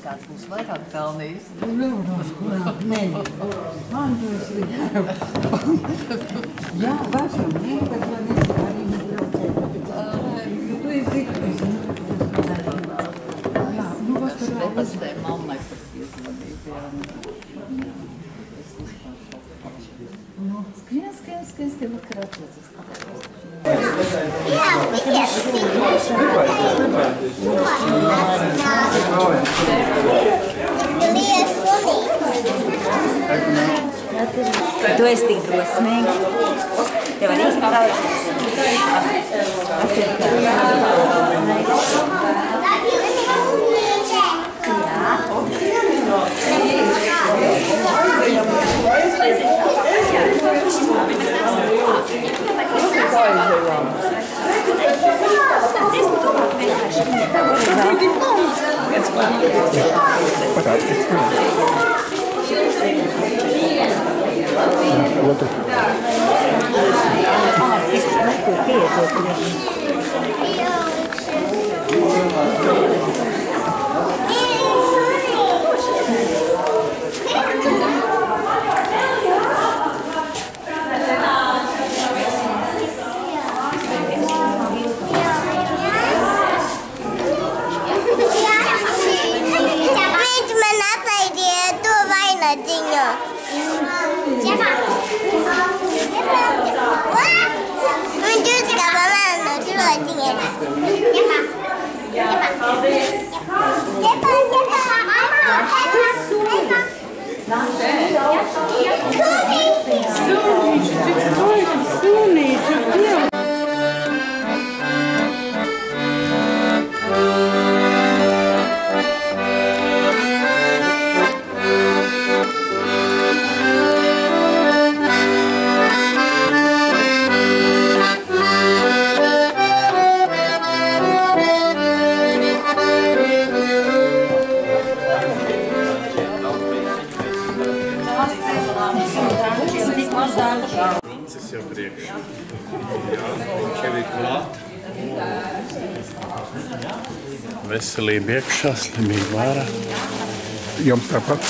Kāds būs vairāk pelnījis? Man būs jā, vašam, bet man arī nebraucēt. Tu esi jā, nu vas par pēc te mammai pat piezvanīt, jā. Skrien, vakar atliecas. Tu esi tik drosmīgi. Tev arī izpaujas. Tas ir tā. Outro. Viņš jau priekš. Jā, viņš jau ir klāt. Veselība iekšā, slimība vārā. Jums tāpat.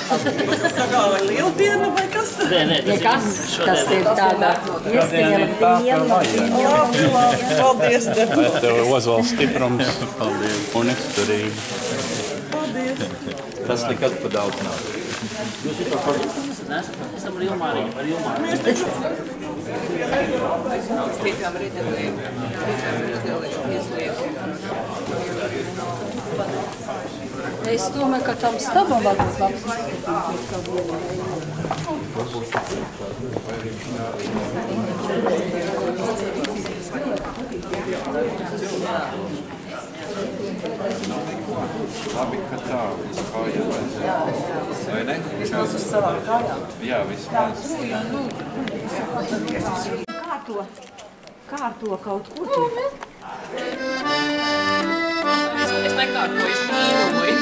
Tā kā vai lieldiena vai kas? Nē, tas ir tādā Iespējama liela. Paldies tev. Lai tev Ozols stiprums un izturība. Tas nekad pa daudz nav. Jūs ir par esam ar Ilmāriņu, ar Ilmāriņu. Tiekām rītdēlēšu ieslieku. Es domāju, ka tam stabam varbūt labs izskatīt kā Labi, ka tā, uz kājām. Vai ne? Vismaz uz savām kājām. Jā, vismaz. Kārto kaut ko tur. Es nekārtoju, es mīnoju.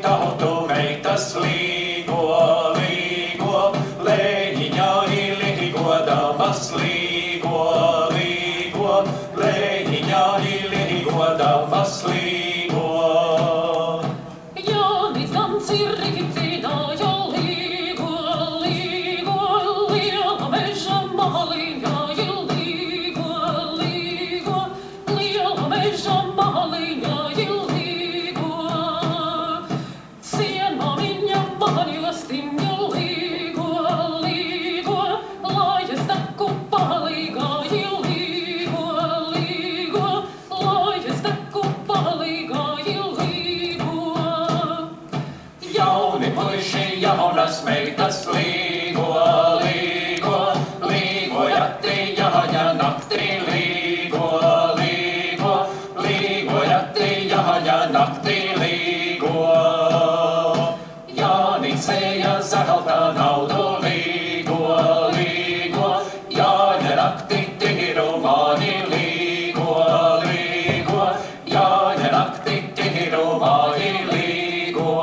tautu meitas līgo, līgo, Leņiņā līgodamas līgo, līgo, Leņiņā līgodamas līgo. Jānis Gans ir rīcināja līgo, līgo, liela meža maliņā ir līgo, līgo, liela meža maliņā ir līgo. Sienā viņa mājastīņa līgo, līgo, lai es teku palīgā ir līgo, līgo, lai es teku palīgā ir līgo. Jauni puiši, jaunas meitas līgo, līgo, līgojat jāja naktī līgo, līgo, līgojat jāja naktī līgo. Jānicēja zelta naudu līgo, līgo, jāja naktī tīru mani līgo, līgo, jāja naktī tīru mani līgo.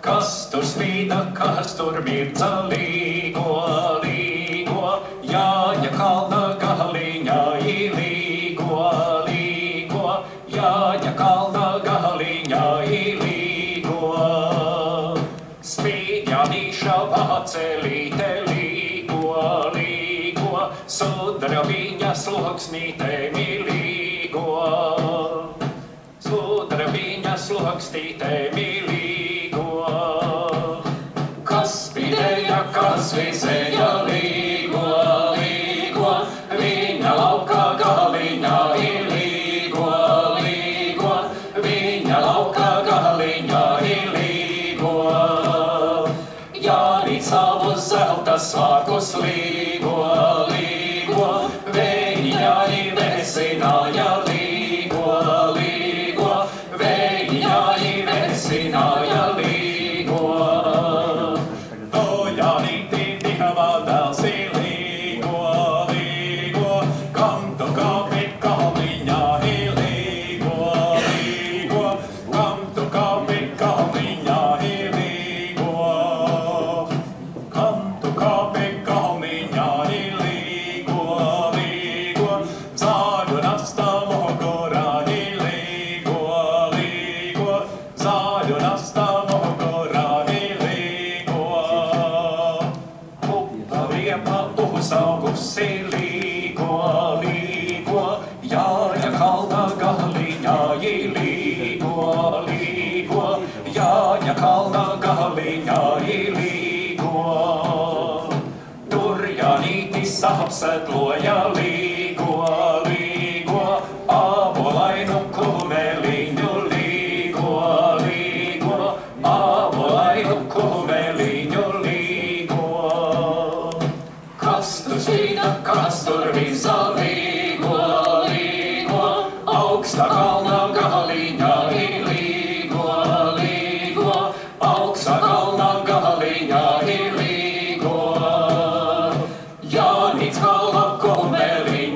Kas tur spīda, kas tur mirca līgo, līgo, jāja kalna galiņā līgo, līgo, jāja kalna galiņā līgo. Spīd Janīša vācelīte līgo, līgo, sudra viņa sloksnīte līgo, sudra viņa sloksnīte līgo. Kas spīdēja, kas vizēja līgo, līgo, viņa lauka galiņā līgo, līgo, viņa lauka galiņā līgo. Jānīt savu zelta svākus līgo, līgo, viņa vesināja līgo, līgo, viņa vesināja līgo. To Jānīti tikavā dēls līgo, līgo, kam tu kāpi kalniņā līgo, līgo, kam tu kāpi kalniņā līgo, kam tu kāpi kalniņā līgo, līgo, zāļu nasta mugurā līgo, līgo, zāļu nasta mugurā līgo. Pupa riepa uzaugusi līgo, līgo, jāja kalna galiņā līgo, līgo, jāja kalna galiņā līgo. Tur Janītis apsetloja līgo, līgo, ābolainu kumeliņu līgo, līgo, ābolainu kumeliņu līgo. Kas tur spīda, kas tur visa līgo, līgo, augstā kalna galiņā līgo, līgo, augstā kalna galiņā līgo. Jānīts kalna kumeliņu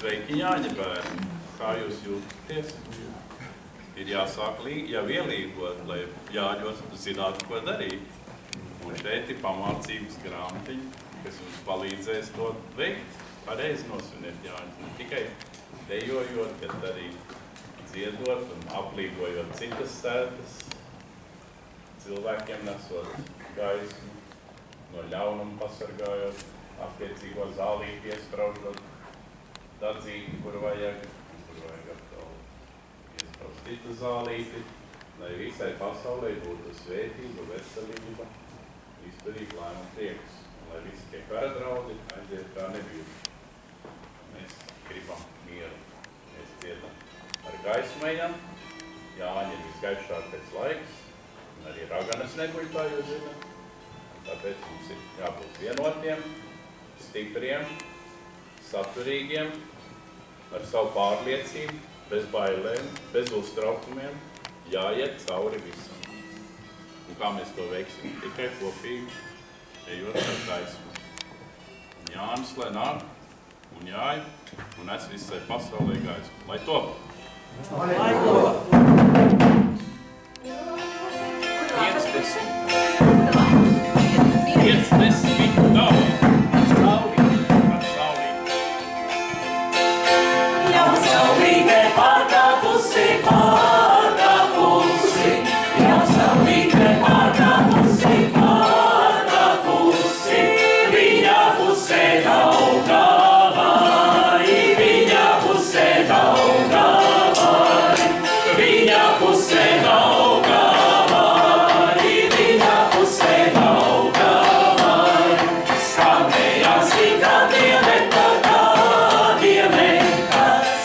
Sveiki, Jāņa bērni! Kā jūs jūtaties? Ir jāsāk jau ielīgot, lai Jāņos zinātu, ko darīt. Un šeit ir pamācības grāmatiņa, kas jums palīdzēs to veikt, pareizi nosvinēt Jāņus. Ne tikai dejojot, bet arī dziedot un aplīgojot citas sētas, cilvēkiem nesot gaismu, no ļaunuma pasargājot, attiecīgo zālīti iespraužot, dadzīti, kur vajag atkal iespraust citu zālīti, lai visai pasaulē būtu svētība, veselība, izturība, laime un prieks, un lai visi tie kara draudi aiziet kā nebija. Mēs gribam mieru, mēs dziedam ar gaismējam, Jāņa ir visgaišākais laiks, un arī raganas neguļ, kā jūs zināt. Tāpēc mums ir jābūt vienotiem, stipriem, saturīgiem, ar savu pārliecību, bez bailēm, bez uztraukumiem, jāiet cauri visam. Un kā mēs to veiksim? Tikai kopīgi, ejot ar gaismu. Un Jānis, lai nāk, un jāj, un es visai pasaulē gaismu. Lai top! Lai top! 50 daudz!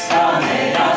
Skanējās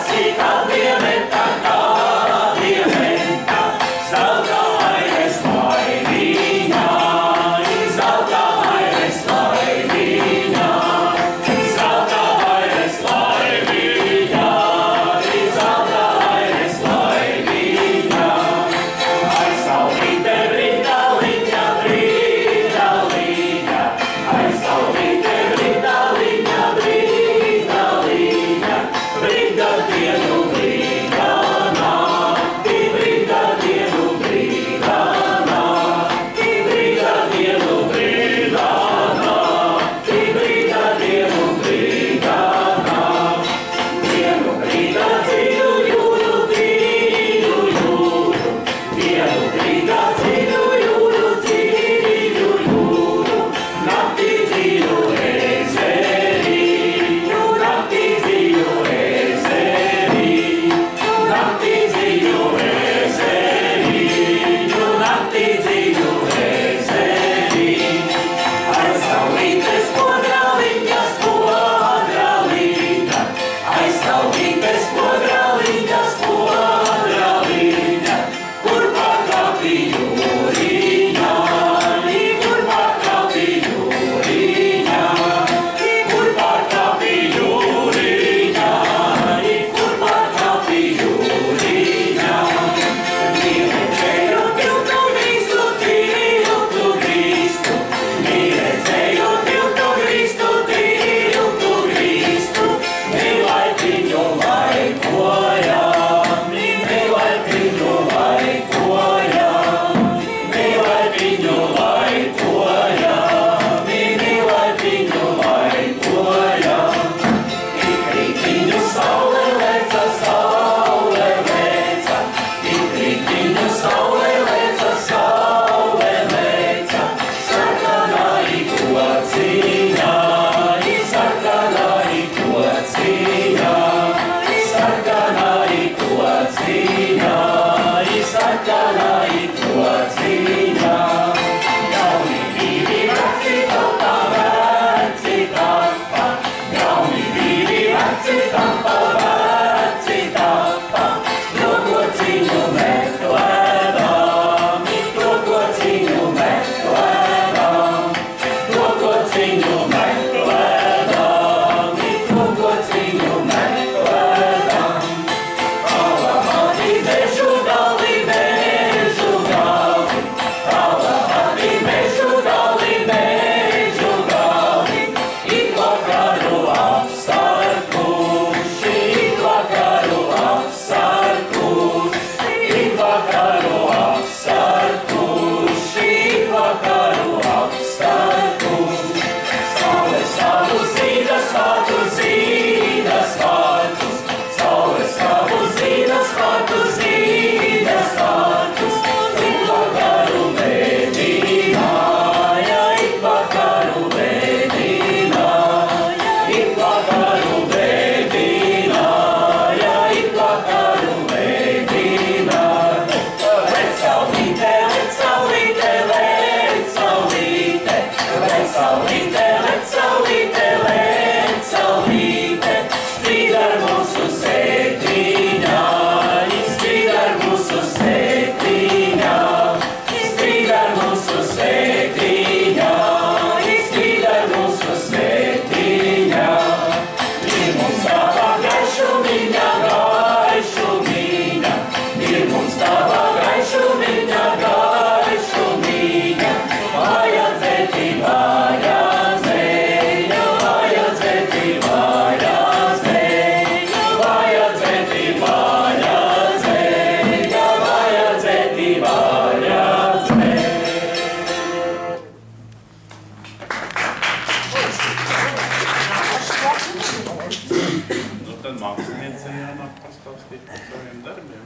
tad māksliniecei jānāk pastāstīt par saviem darbiem.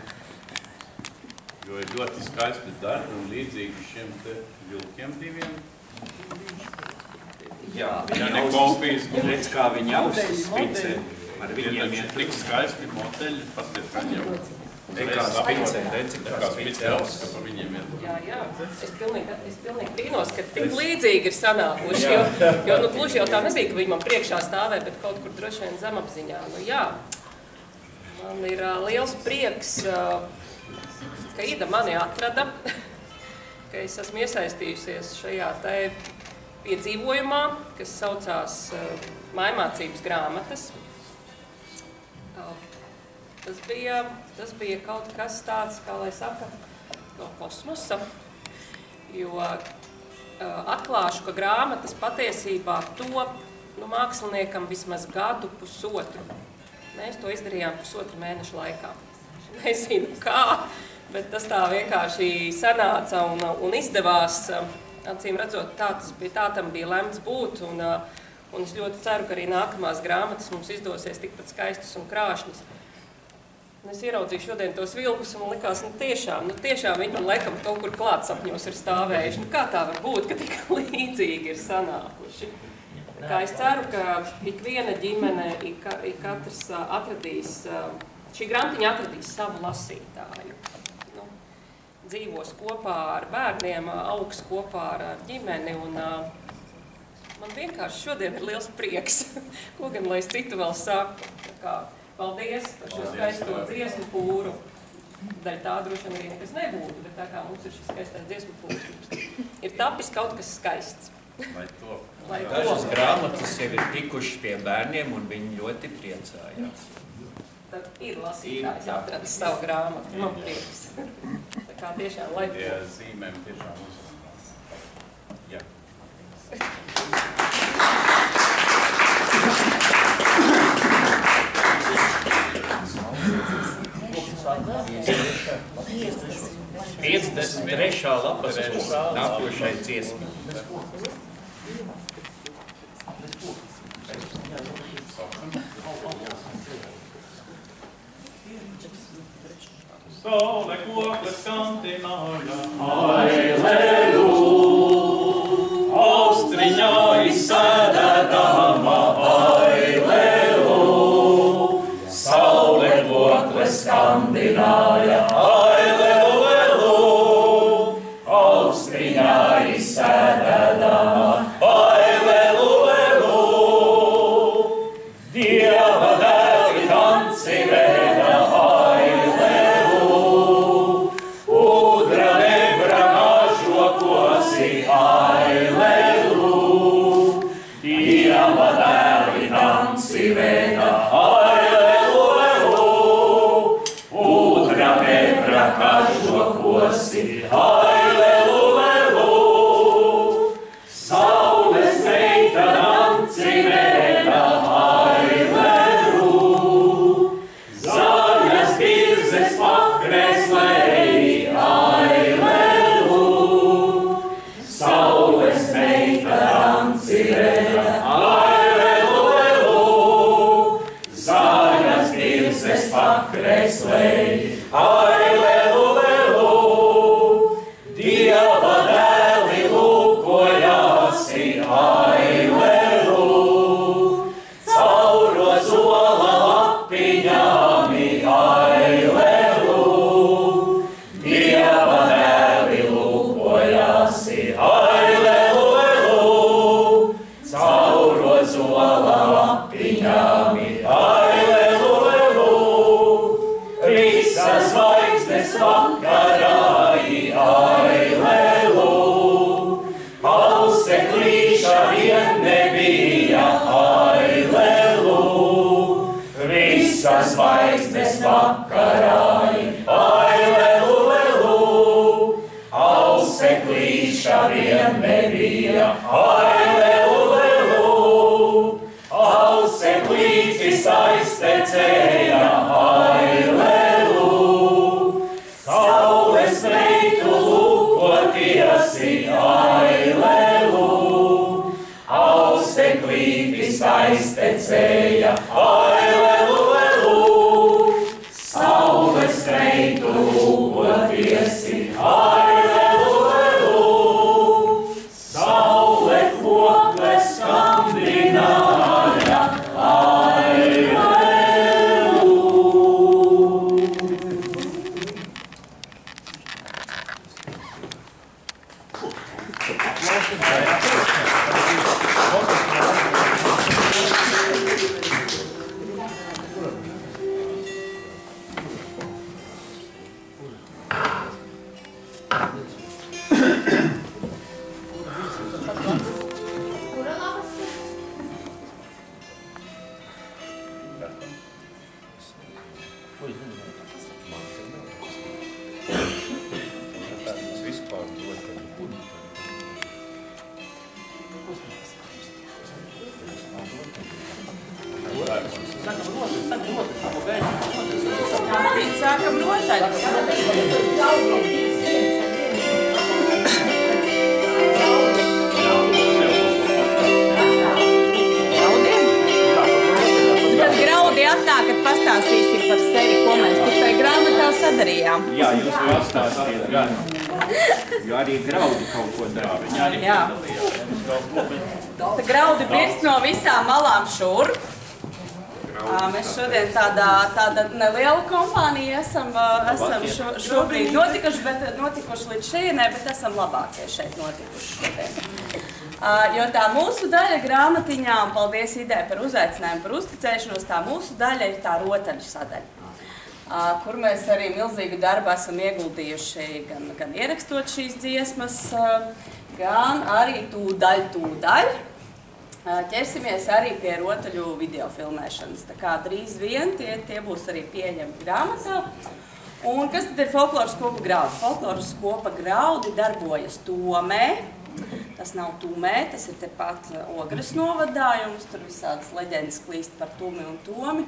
Jo ir ļoti skaisti darbi un līdzīgi šiem te vilkiem diviem. Jā, Ja ne kopijas, redz, kā viņi austas spicē. Ar viņiem ir tik skaisti modeļi, pastiet, kā jau. Nekā spicē, redz, kā spicē auska pa viņiem ir. Jā. Es pilnīgi brīnos, ka tik līdzīgi ir sanākuši, jo nu gluži jau tā nebija, ka viņi man priekšā stāvē, bet kaut kur droši vien zemapziņā. Nu jā, man ir liels prieks, ka Ida mani atrada, ka es esmu iesaistījusies šajā te piedzīvojumā, kas saucās Mājmācības grāmatas. Tas bija kaut kas tāds, kā lai saka, no kosmosa, jo atklāšu, ka grāmatas patiesībā top māksliniekam vismaz gadu pusotru. Mēs to izdarījām 1,5 mēneša laikā. Nezinu kā, bet tas tā vienkārši sanāca un izdevās. Acīm redzot, tā tam bija lemts būt, un es ļoti ceru, ka arī nākamās grāmatas mums izdosies tikpat skaistas un krāšņas. Un es ieraudzīju šodien tos vilkus un man likās, tiešām viņi man laikam kaut kur klātsapņos ir stāvējuši. Kā tā var būt, ka tik līdzīgi ir sanākuši? Kā es ceru, ka ikviena ģimene, katrs atradīs, šī grāmatiņa atradīs savu lasītāju. Dzīvos kopā ar bērniem, augs kopā ar ģimeni, un man vienkārši šodien ir liels prieks, ko gan lai es citu vēl saku. Paldies par šo skaisto dziesmu pūru. Daļ tā droši vien arī nekas nebūtu, bet tā kā mums ir šis skaistais dziesmu pūrs, ir tapis kaut kas skaists. Dažas grāmatas jau ir tikušas pie bērniem, un viņi ļoti priecājās. Tad ir lasītājs atradis savu grāmatu, man prieks. Tā kā tiešām lai to. Tie zīmēm tiešām uzmanās. Jā. Trešā lapas nākošai dziesmai. Saule kokles kantināja, Aileluja, austriņā izsēdētama, Aileluja, saule kokles kantināja, Aileluja, austriņā izsēdētama, Aileluja, Dieva dēli tanci vēda, saules meita danci vēda, Aileluja, zaļas birzes pakrēslēji, Aileluja, saules meita danci vēda, Aileluja, zaļas birzes pakrēslēji, Aileluja, Dieva dēli lūkojāsi, Aileluja, cauro zola lapiņāmi, Aileluja, Dieva dēli lūkojāsi, Aileluja, cauro zola lapiņāmi, Aileluja, visas zvaigznes vakarāji, auseklīša vien nebija, Aileluja, visas zvaigznes vakarāji, Aileluja, auseklīša vien nebija, Aileluja, auseklītis aiztecēja, Aileluja, saules meitu lūkotiesi, Aileluja, auseklītis aiztecēja, Aileluja, Tas vispār dod kādu kudu. Sākam rotaļus. Tad graudi atnāk, kad pastāstīsim par sevi, ko mēs tur tajā grāmatā sadarījām. Jā, jūs pastāstiet gan. Jo arī graudi kaut ko dara. Jā. Tad graudi birst no visām malām šur. Mēs šodien tāda neliela kompānija esam šobrīd notikuši līdz šejienē, bet esam labākie šeit notikuši šodien. Jo tā mūsu daļa grāmatiņā, un paldies Idai par uzaicinājumu, par uzticēšanos, tā mūsu daļa ir tā rotaļu sadaļa, kur mēs arī milzīgu darbu esam ieguldījuši gan ierakstot šīs dziesmas, gan arī tūdaļ. Ķersimies arī pie rotaļu video filmēšanas. Tā kā drīz vien tie būs arī pieejami grāmatā. Un kas tad ir folkloras kopa graudi? Folkloras kopa graudi darbojas Tomē. Tas nav Tumē, tas ir tepat Ogres novadā, jums tur visādas leģendas klīst par Tumi un Tomi.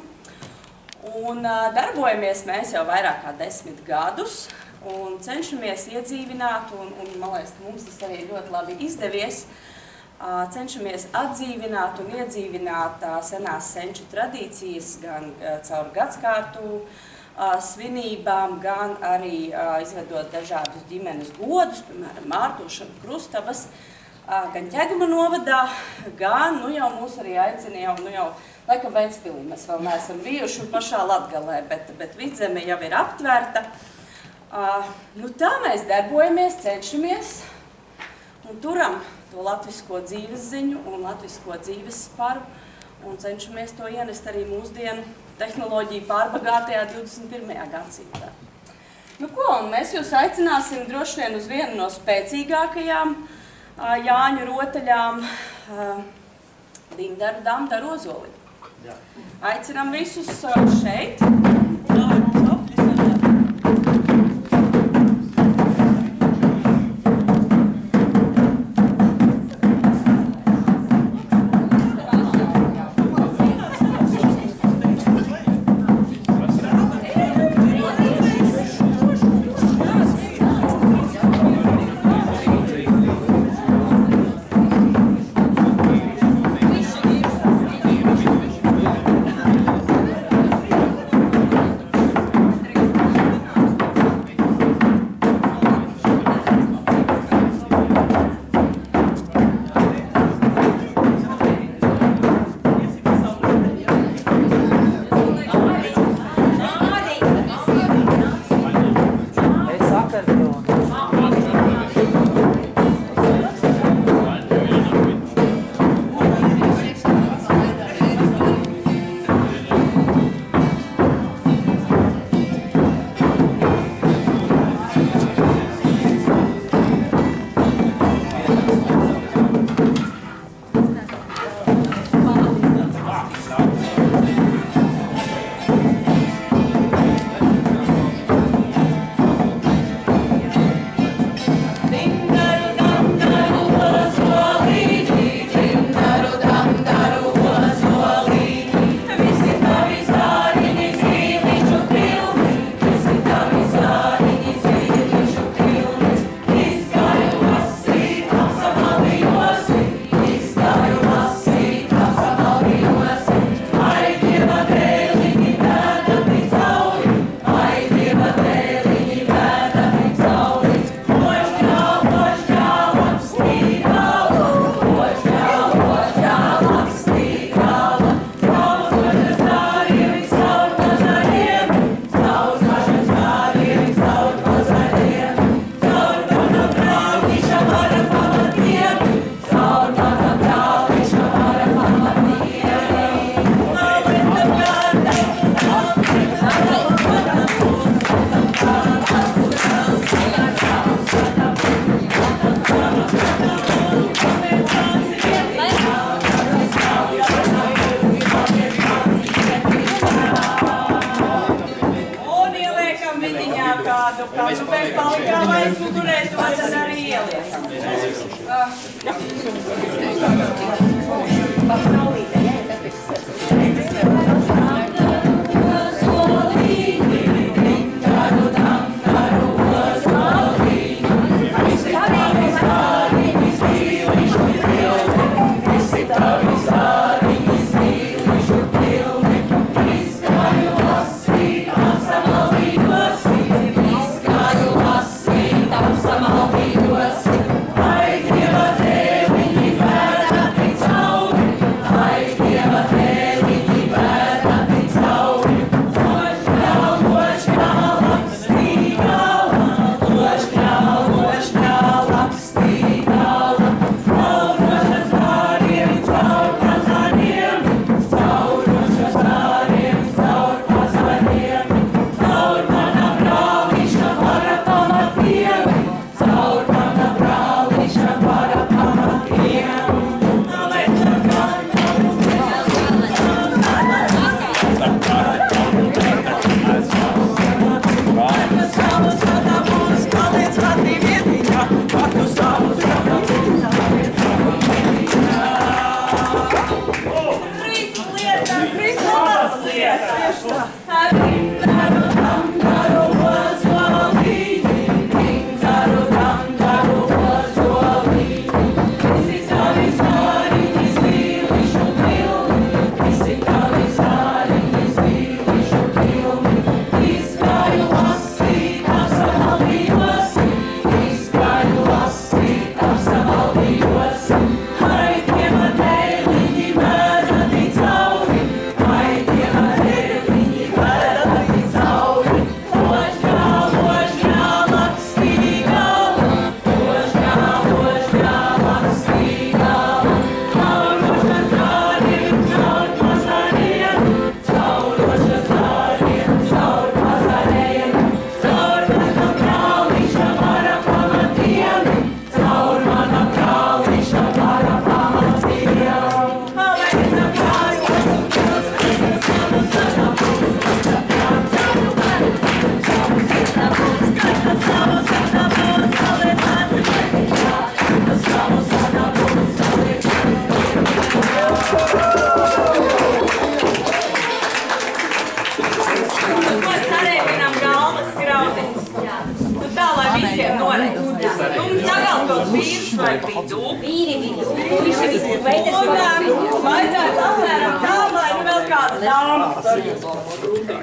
Un darbojamies mēs jau vairāk kā 10 gadus un cenšamies iedzīvināt, un man liekas, ka mums tas arī ļoti labi izdevies, cenšamies atdzīvināt un iedzīvināt senās senču tradīcijas gan caur gadskārtu svinībām, gan arī izvedot dažādus ģimenes godus, piemēram, mārtošanu, krustabas, gan Ķeguma novadā, gan, jau mūs arī aicina jau, laikam Ventspilī mēs vēl neesam bijuši un pašā Latgalē, bet Vidzeme jau ir aptvērta. Tā mēs darbojamies, cenšamies un turam to latvisko dzīves ziņu un latvisko dzīves sparu un cenšamies to ienest arī mūsdienu tehnoloģiju pārbagātajā 21. gadsimtā. Un mēs jūs aicināsim droši vien uz vienu no spēcīgākajām Jāņu rotaļām Dindaru Damdaru Ozoli. Aicinām visus šeit. kā tu pēc palikām aizmugurē, to tad arī ieliec.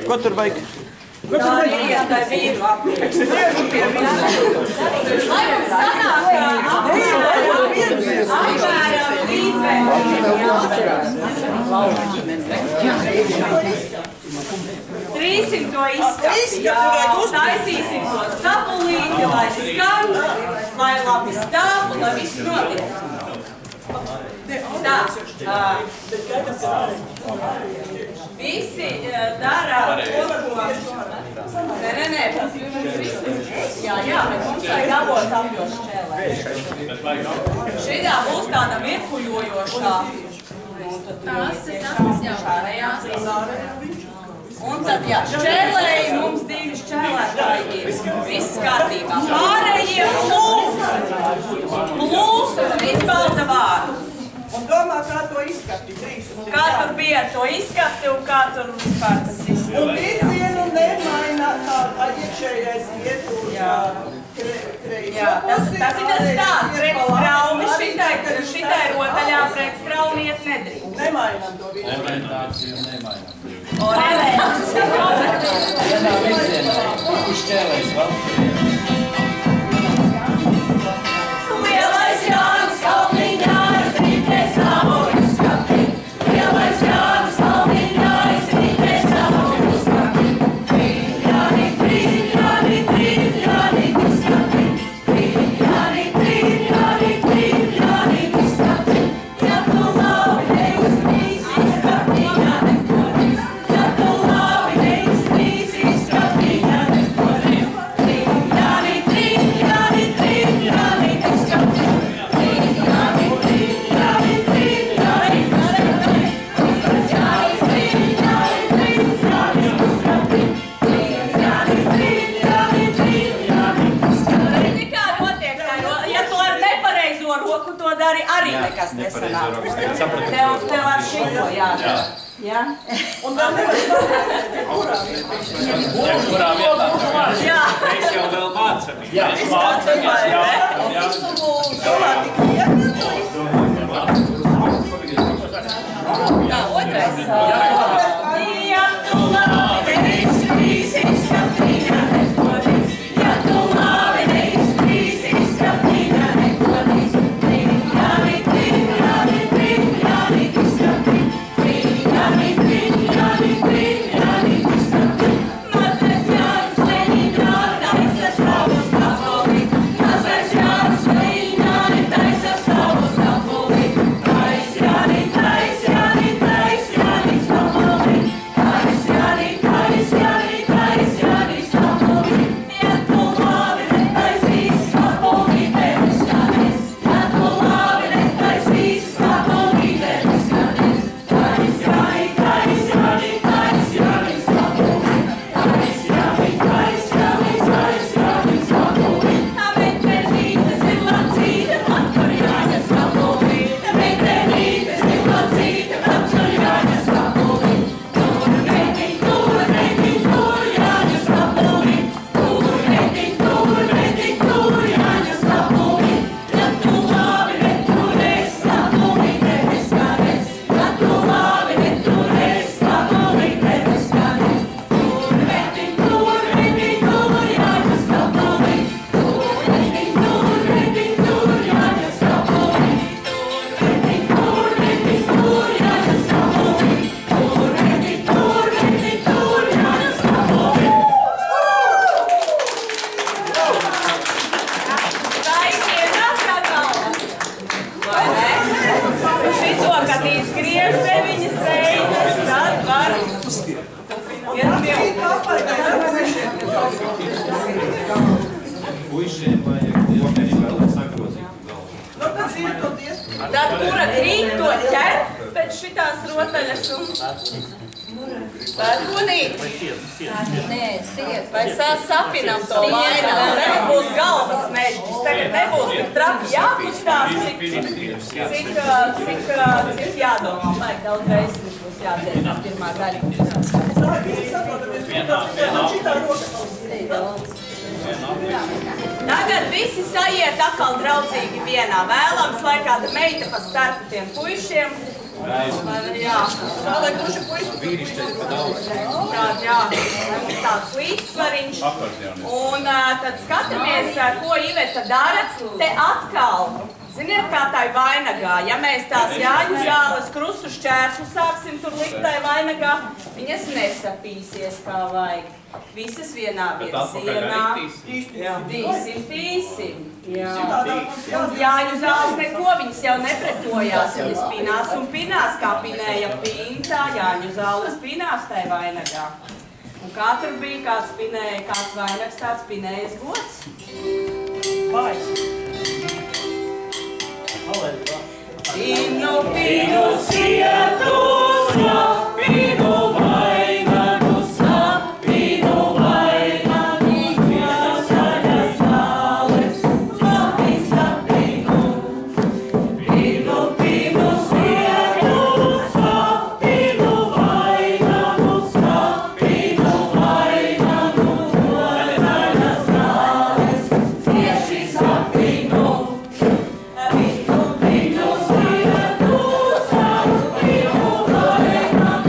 Ko tur vajag? Trīsim to izskatu, taisīsim to sapulīti, lai skan, lai labi stāv un lai viss notiek. Tā, visi dara to, ko... Nē, mums visi. Jā, bet mums vajag abos apjoši šķēlē. Šitā būs tāda virkuļojošā. Un tad, ja šķēlēji, mums divi šķēlētāji ir. Viss kārtībā. Pārējie plūs un izbalda vārdu. Un domā, kā to izskati drīz. Kā tur bija ar to izskati un kā tur vispār tas izskati. Un virzienu nemaina tā iekšējais ietūrs kreisā. Jā, tas ir tas tāds pretstraumi, šitai rotaļā pretstraumi iet nedrīkst. Nemainam to virzienu. Orientāciju nemainam. Orientāciju. Vienā virzienā. Uzšķēlēs vēl. Lielais Jānis Kalniņā ir strīdē savu skati. Lielais Jānis Kalniņā ir strīdē savu skati. Jāni, Jāni, Jāni, skati. Jāni, Jāni, skati. Ja tu labi neuzmīsi skati, Jāni, ja tu labi neuzmīsi skati, Jāni, Tev ar šito jādara. Jā? Un vēl nevar Kurā vietā? Jā. Mēs jau vēl mācamies. Jā, mācamies. Tā, otrais. Ja tu labi neiztrīsies, Katrīna nekodīs. Ja tu labi neiztrīsies, Katrīna nekodīs. Tad kura grīt to ķert pēc šitās rotaļas un... Pērkonīt? Nē, siet. Vai sapinam to vainam? Tagad būs galvas mežģis. Tagad nebūs tik traki jākustās, cik jādomā. Vajag daudz reizes būs jādziedās pirmā daļa. Tagad visi sajiet atkal draudzīgi vienā. Vēlams, lai kāda meita pa starpu tiem puišiem. Jā, lai kurši puiši vīrišķi pa daudz. Jā, tāds līdzsvariņš. Un tad skatāmies, ko Iveta dara. Te atkal, ziniet, kā tai vainagā, ja mēs tās Jāņu zāles krustu šķērsu sāksim tur likt tai vainagā, viņas nesapīsies kā vajag. Visas vienā virzienā. Tīsim. Un Jāņu zāles neko, viņas jau nepretojās, viņas pinās un pinās, kā pinēja pintā, Jāņu zāles pinās tai vainagā. Un kā tur bija, kāds pinēja, kāds vainags, tāds pinējas gods. Vai? Pinu, pinu, sietus, pinu, vainagus, pinu, vainagus, vienas vaļas zāles, labis apinu. Pinu, pinu, sietus, pinu, vainagus, pinu, vainagus, vaļas zāles, cieši sapinu. Pinu, pinu, sietus, pinu, vainagus,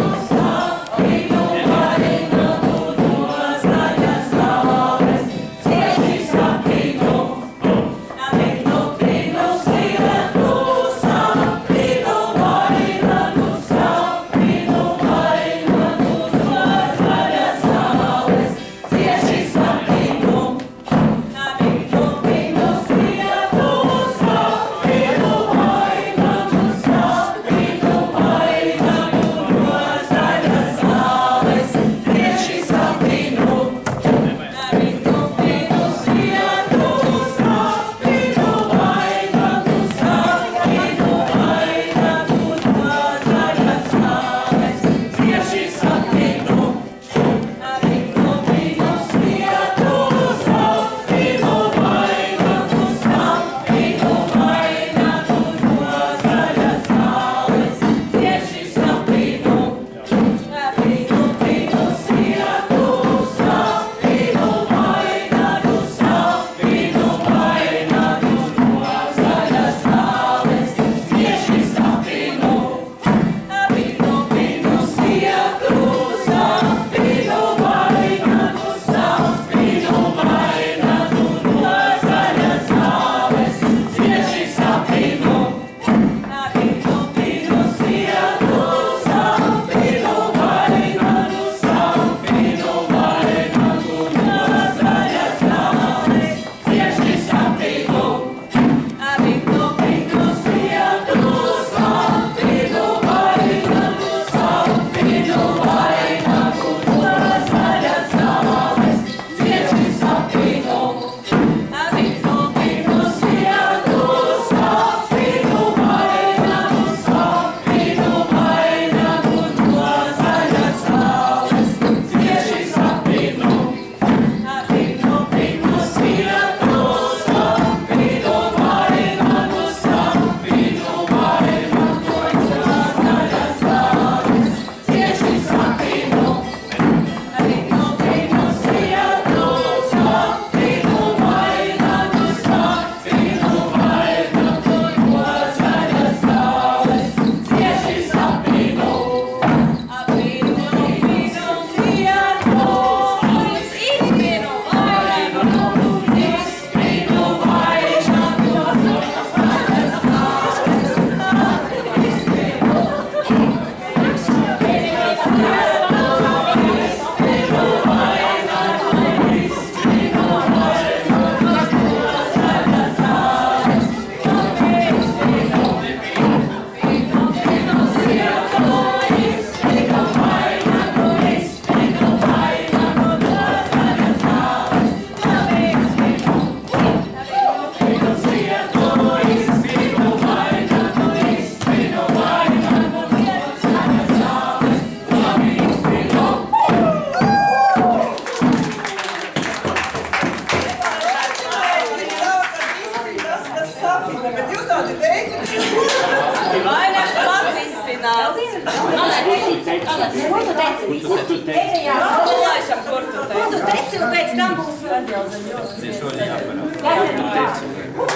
tu teici, un pēc tam būs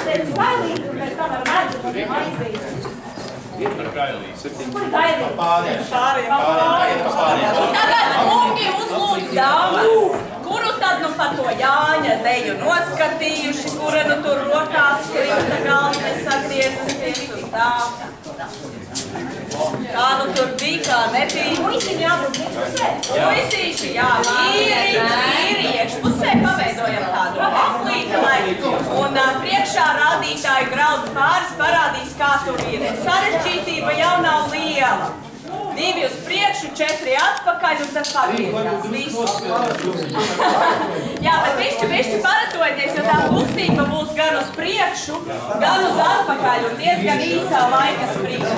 teici bailīgi, un pēc tam ar medzu, un aizīt. Ar gailīs. Kur gailīgi? Pāriem. Tagad kungi uzlūdz dāmas. Kuru tad nu pa to Jāņa deju noskatījuši, kura nu tur rokās skrita galvi sagriezusies un tā. Kā nu tur bija, kā nebija. Puisiņi jābūt iekšpusē. Puisīši, jā, īri iekšpusē paveidojam tādu aplīti, lai un priekšā rādītāju graudu pāris parādīs, kā tur ir. Sarežģītība jau nav liela. 2 uz priekšu, 4 atpakaļ un tad pagriezās. Visu. Jā, bet bišķi paratojieties, jo tā kustība būs gan uz priekšu, gan uz atpakaļ un diezgan īsā laika sprīdī.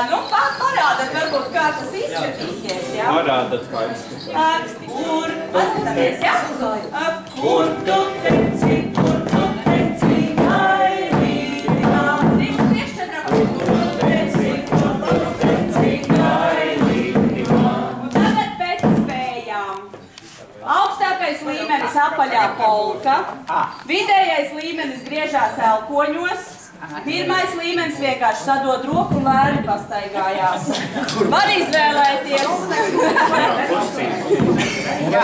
Nu, parādat varbūt, kā tas izskatīsies, jā? Parādat, kā izskatīsies. Kur? Paskatāmies, jā? Kur tu teici, gailīgi nāc? Cik priekšķedram? Kur tu teici, gailīgi nāc? Un tagad pēc spējām. Augstākais līmenis apaļā polka, vidējais līmenis griežās elkoņos, pirmais līmenis vienkārši sadod roku un lēni pastaigājās. Var izvēlēties. Jā.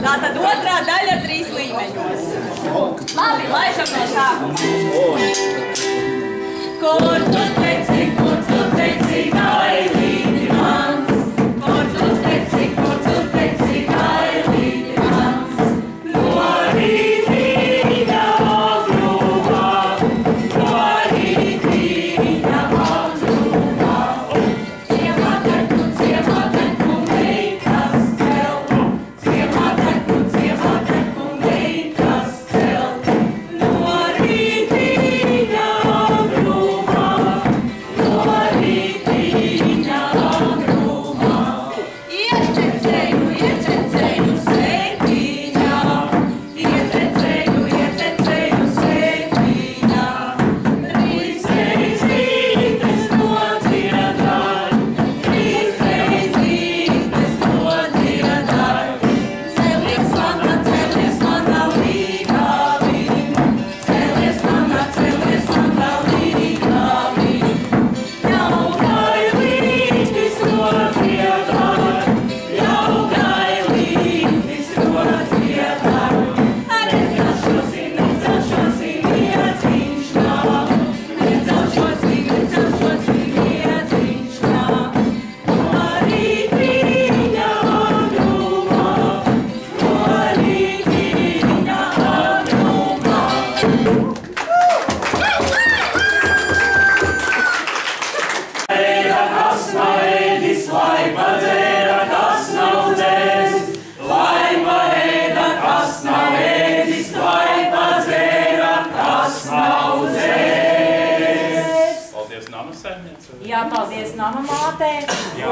Tātad otrā daļa 3 līmeņos. Labi, laižam no sākuma. Kur tu teici, gailīgi mans? Kur tu teici, gailīgi mans? No rītīņa agrumā, Ciematenku meitas cel, no rītīņa agrumā, Iečecēju sētiņā, ietecēju sētiņā, trīsreiz rītes nodziedāj, Celies mana līgavī, celies mana līgavī, jau gailītis nodziedāj, Paldies nama saimniece. Jā, paldies nama mātē. Jā.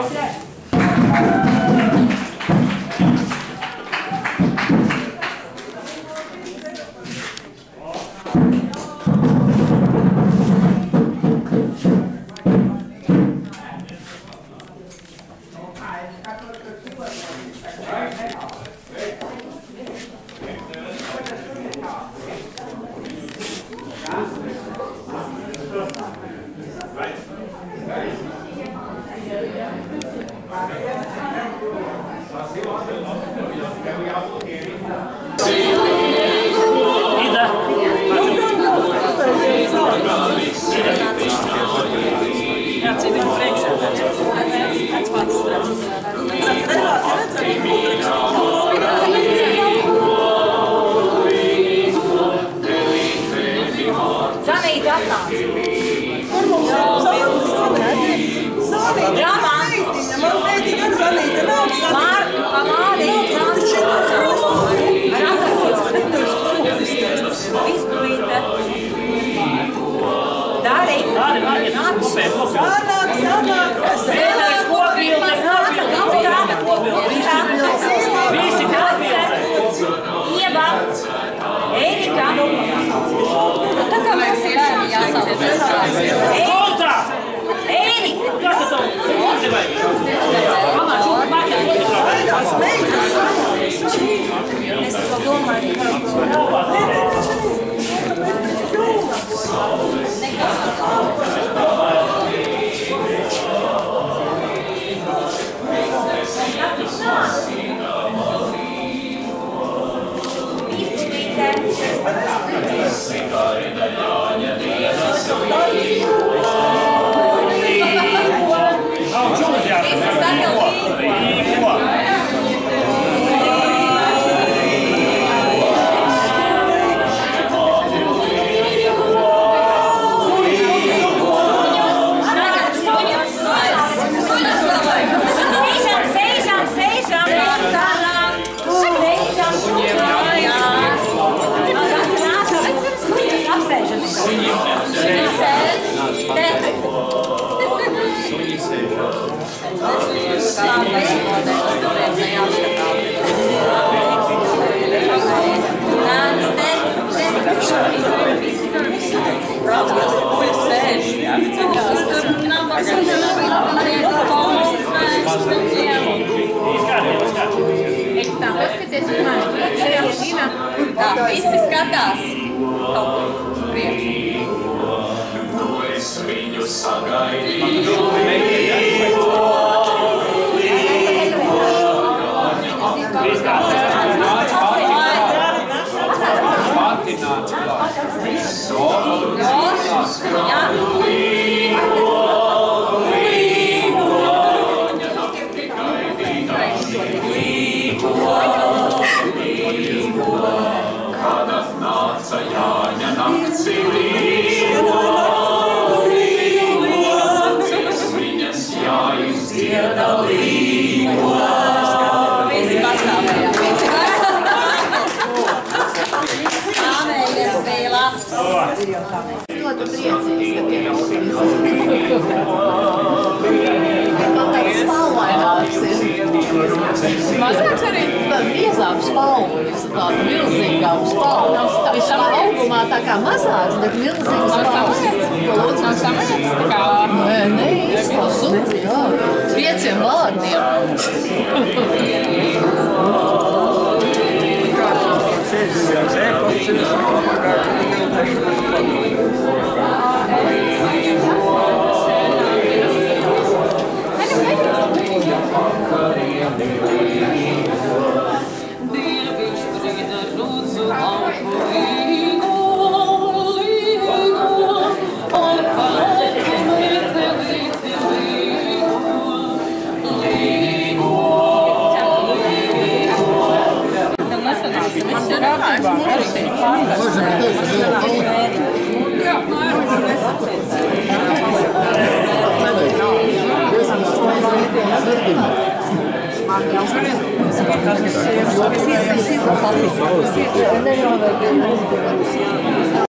Zanīti atnāc. Kur mums ir? Zanīti. Man teica, ka Zanīti nav. Māri. Tā, visi skatās kaut kur uz priekšu. Nu es viņu sagaidīju, kādas nāca Jāņa nakts viņas jāizdzieda līgo. Visi pastāvējā, visi Āmējies bija labs. Ļoti priecīgs, ka tiek kaut tāds spalvaināks ir. Mazāks arī tāda biezāka spalvuļas, tāda milzīgāka spalvuļas. Viņš tā augumā tā kā mazāks, bet milzīgs spalvuļas. Lūdzu, man samēts tā kā... Nē, īsti, super, jā. 5 vārdiem.